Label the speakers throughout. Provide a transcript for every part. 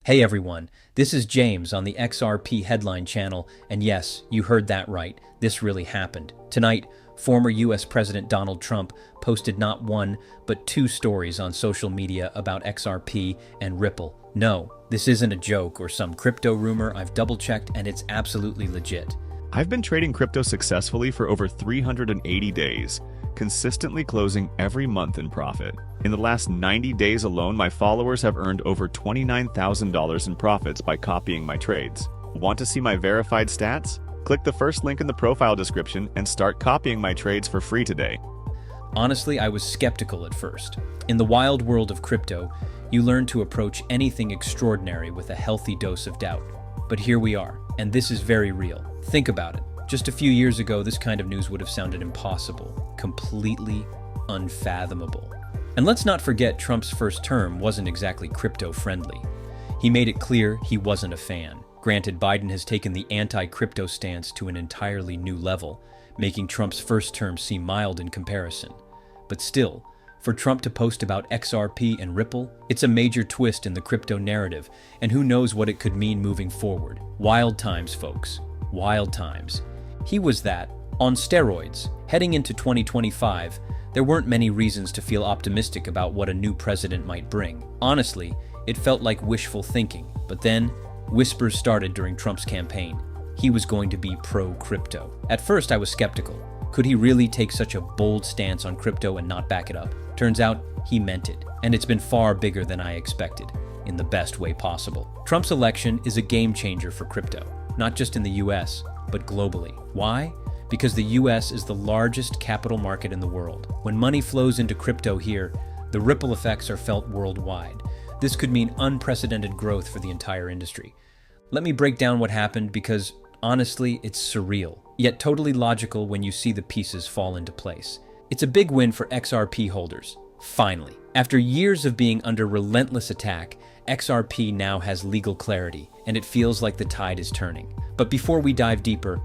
Speaker 1: Hey everyone, this is James on the XRP headline channel, and yes, you heard that right, this really happened. Tonight, former US President Donald Trump posted not one, but two stories on social media about XRP and Ripple. No, this isn't a joke or some crypto rumor. I've double-checked and it's absolutely legit.
Speaker 2: I've been trading crypto successfully for over 380 days, consistently closing every month in profit. In the last 90 days alone, my followers have earned over $29,000 in profits by copying my trades. Want to see my verified stats? Click the first link in the profile description and start copying my trades for free today.
Speaker 1: Honestly, I was skeptical at first. In the wild world of crypto, you learn to approach anything extraordinary with a healthy dose of doubt. But here we are, and this is very real. Think about it. Just a few years ago, this kind of news would have sounded impossible, completely unfathomable. And let's not forget Trump's first term wasn't exactly crypto-friendly. He made it clear he wasn't a fan. Granted, Biden has taken the anti-crypto stance to an entirely new level, making Trump's first term seem mild in comparison. But still, for Trump to post about XRP and Ripple, it's a major twist in the crypto narrative, and who knows what it could mean moving forward. Wild times, folks. Wild times. He was that, on steroids. Heading into 2025, there weren't many reasons to feel optimistic about what a new president might bring. Honestly, it felt like wishful thinking. But then, whispers started during Trump's campaign. He was going to be pro-crypto. At first, I was skeptical. Could he really take such a bold stance on crypto and not back it up? Turns out, he meant it. And it's been far bigger than I expected, in the best way possible. Trump's election is a game changer for crypto, not just in the US, but globally. Why? Because the US is the largest capital market in the world. When money flows into crypto here, the ripple effects are felt worldwide. This could mean unprecedented growth for the entire industry. Let me break down what happened because, honestly, it's surreal, yet totally logical when you see the pieces fall into place. It's a big win for XRP holders. Finally. After years of being under relentless attack, XRP now has legal clarity, and it feels like the tide is turning. But before we dive deeper,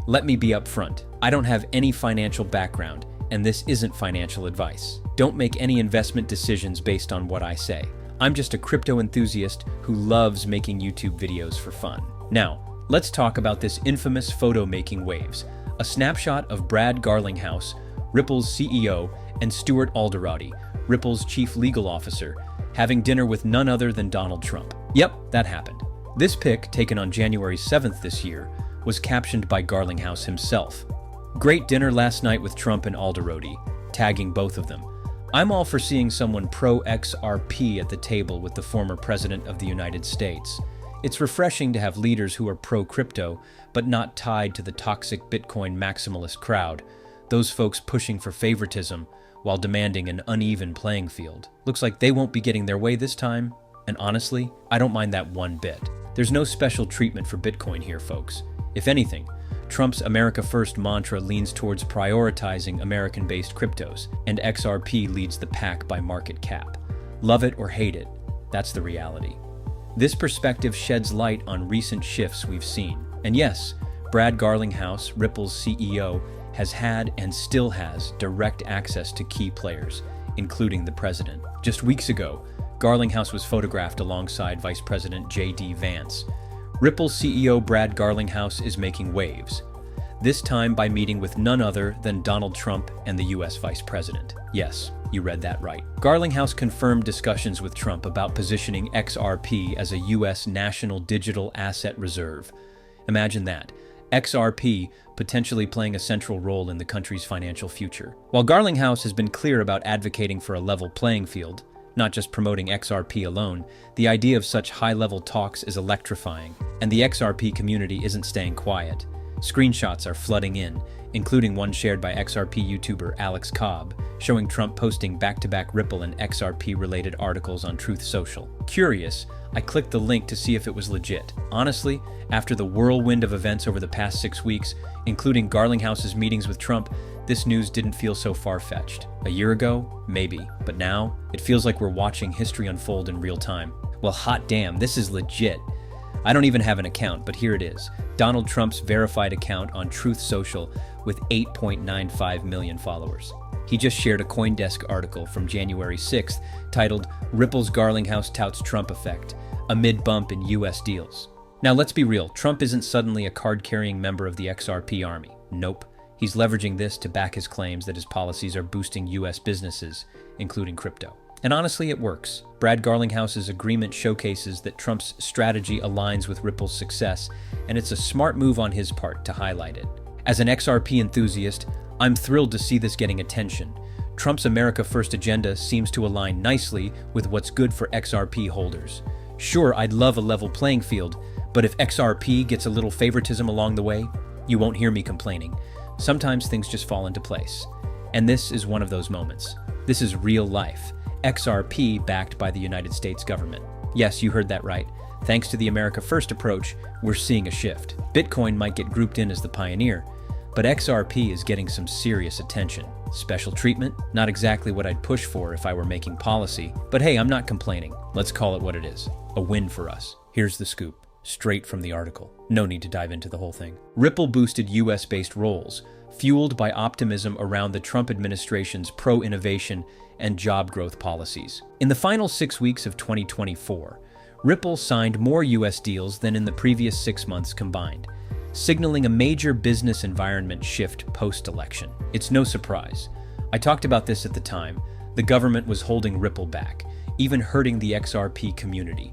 Speaker 1: let me be upfront. I don't have any financial background, and this isn't financial advice. Don't make any investment decisions based on what I say. I'm just a crypto enthusiast who loves making YouTube videos for fun. Now, let's talk about this infamous photo-making waves. A snapshot of Brad Garlinghouse, Ripple's CEO, and Stuart Alderoty, Ripple's chief legal officer, having dinner with none other than Donald Trump. Yep, that happened. This pic, taken on January 7th this year, was captioned by Garlinghouse himself. Great dinner last night with Trump and Alderoty, tagging both of them. I'm all for seeing someone pro-XRP at the table with the former president of the United States. It's refreshing to have leaders who are pro-crypto, but not tied to the toxic Bitcoin maximalist crowd, those folks pushing for favoritism while demanding an uneven playing field. Looks like they won't be getting their way this time, and honestly, I don't mind that one bit. There's no special treatment for Bitcoin here, folks. If anything, Trump's America First mantra leans towards prioritizing American-based cryptos, and XRP leads the pack by market cap. Love it or hate it, that's the reality. This perspective sheds light on recent shifts we've seen. And yes, Brad Garlinghouse, Ripple's CEO, has had and still has direct access to key players, including the president. Just weeks ago, Garlinghouse was photographed alongside Vice President J.D. Vance. Ripple CEO Brad Garlinghouse is making waves, this time by meeting with none other than Donald Trump and the US Vice President. Yes, you read that right. Garlinghouse confirmed discussions with Trump about positioning XRP as a US national digital asset reserve. Imagine that. XRP potentially playing a central role in the country's financial future. While Garlinghouse has been clear about advocating for a level playing field, not just promoting XRP alone, the idea of such high-level talks is electrifying, and the XRP community isn't staying quiet. Screenshots are flooding in, including one shared by XRP YouTuber Alex Cobb, showing Trump posting back-to-back Ripple and XRP-related articles on Truth Social. Curious, I clicked the link to see if it was legit. Honestly, after the whirlwind of events over the past 6 weeks, including Garlinghouse's meetings with Trump, this news didn't feel so far-fetched. A year ago? Maybe. But now, it feels like we're watching history unfold in real time. Well, hot damn, this is legit. I don't even have an account, but here it is. Donald Trump's verified account on Truth Social with 8.95 million followers. He just shared a CoinDesk article from January 6th titled "Ripple's Garlinghouse Touts Trump Effect," a mid-bump in US deals. Now let's be real, Trump isn't suddenly a card-carrying member of the XRP army. Nope. He's leveraging this to back his claims that his policies are boosting US businesses, including crypto. And honestly, it works. Brad Garlinghouse's agreement showcases that Trump's strategy aligns with Ripple's success, and it's a smart move on his part to highlight it. As an XRP enthusiast, I'm thrilled to see this getting attention. Trump's America First agenda seems to align nicely with what's good for XRP holders. Sure, I'd love a level playing field, but if XRP gets a little favoritism along the way, you won't hear me complaining. Sometimes things just fall into place. And this is one of those moments. This is real life. XRP backed by the United States government. Yes, you heard that right. Thanks to the America First approach, we're seeing a shift. Bitcoin might get grouped in as the pioneer, but XRP is getting some serious attention. Special treatment? Not exactly what I'd push for if I were making policy, but hey, I'm not complaining. Let's call it what it is. A win for us. Here's the scoop, straight from the article. No need to dive into the whole thing. Ripple boosted US-based rolls, fueled by optimism around the Trump administration's pro-innovation and job growth policies. In the final 6 weeks of 2024, Ripple signed more US deals than in the previous 6 months combined, signaling a major business environment shift post-election. It's no surprise. I talked about this at the time. The government was holding Ripple back, even hurting the XRP community.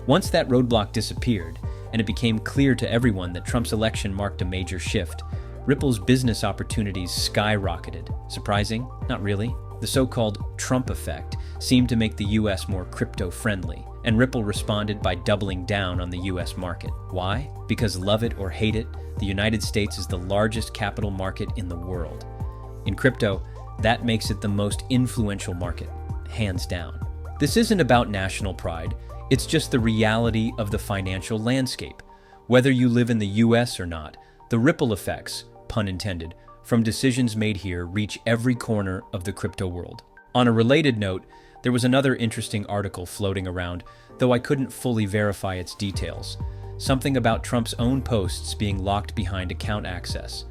Speaker 1: Once that roadblock disappeared, and it became clear to everyone that Trump's election marked a major shift, Ripple's business opportunities skyrocketed. Surprising? Not really. The so-called Trump effect seemed to make the US more crypto-friendly, and Ripple responded by doubling down on the US market. Why? Because love it or hate it, the United States is the largest capital market in the world. In crypto, that makes it the most influential market, hands down. This isn't about national pride, it's just the reality of the financial landscape. Whether you live in the US or not, the ripple effects, pun intended, from decisions made here reach every corner of the crypto world. On a related note, there was another interesting article floating around, though I couldn't fully verify its details. Something about Trump's own posts being locked behind account access.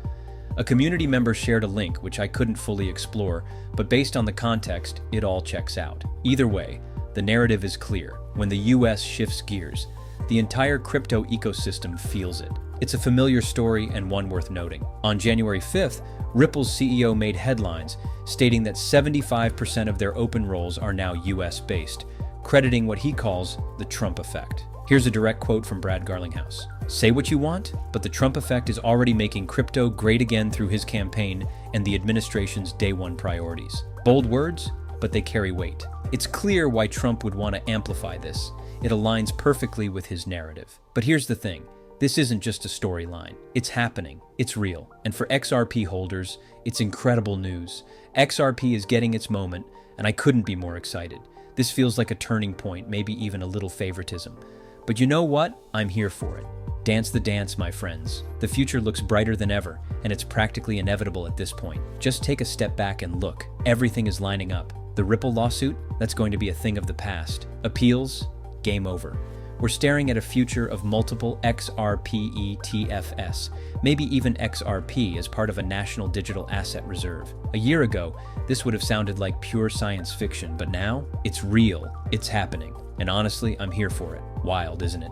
Speaker 1: A community member shared a link which I couldn't fully explore, but based on the context, it all checks out. Either way, the narrative is clear. When the US shifts gears, the entire crypto ecosystem feels it. It's a familiar story and one worth noting. On January 5th, Ripple's CEO made headlines stating that 75% of their open rolls are now US-based, crediting what he calls the Trump effect. Here's a direct quote from Brad Garlinghouse. "Say what you want, but the Trump effect is already making crypto great again through his campaign and the administration's day one priorities." Bold words, but they carry weight. It's clear why Trump would want to amplify this. It aligns perfectly with his narrative. But here's the thing. This isn't just a storyline. It's happening. It's real. And for XRP holders, it's incredible news. XRP is getting its moment, and I couldn't be more excited. This feels like a turning point, maybe even a little favoritism. But you know what? I'm here for it. Dance the dance, my friends. The future looks brighter than ever, and it's practically inevitable at this point. Just take a step back and look. Everything is lining up. The Ripple lawsuit? That's going to be a thing of the past. Appeals? Game over. We're staring at a future of multiple XRP ETFs, maybe even XRP as part of a national digital asset reserve. A year ago, this would have sounded like pure science fiction, but now, it's real, it's happening. And honestly, I'm here for it. Wild, isn't it?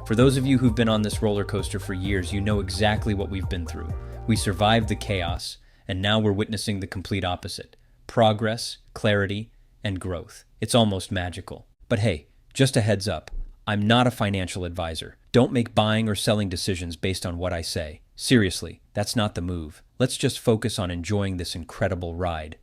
Speaker 1: For those of you who've been on this roller coaster for years, you know exactly what we've been through. We survived the chaos, and now we're witnessing the complete opposite. Progress, clarity, and growth. It's almost magical. But hey, just a heads up. I'm not a financial advisor. Don't make buying or selling decisions based on what I say. Seriously, that's not the move. Let's just focus on enjoying this incredible ride.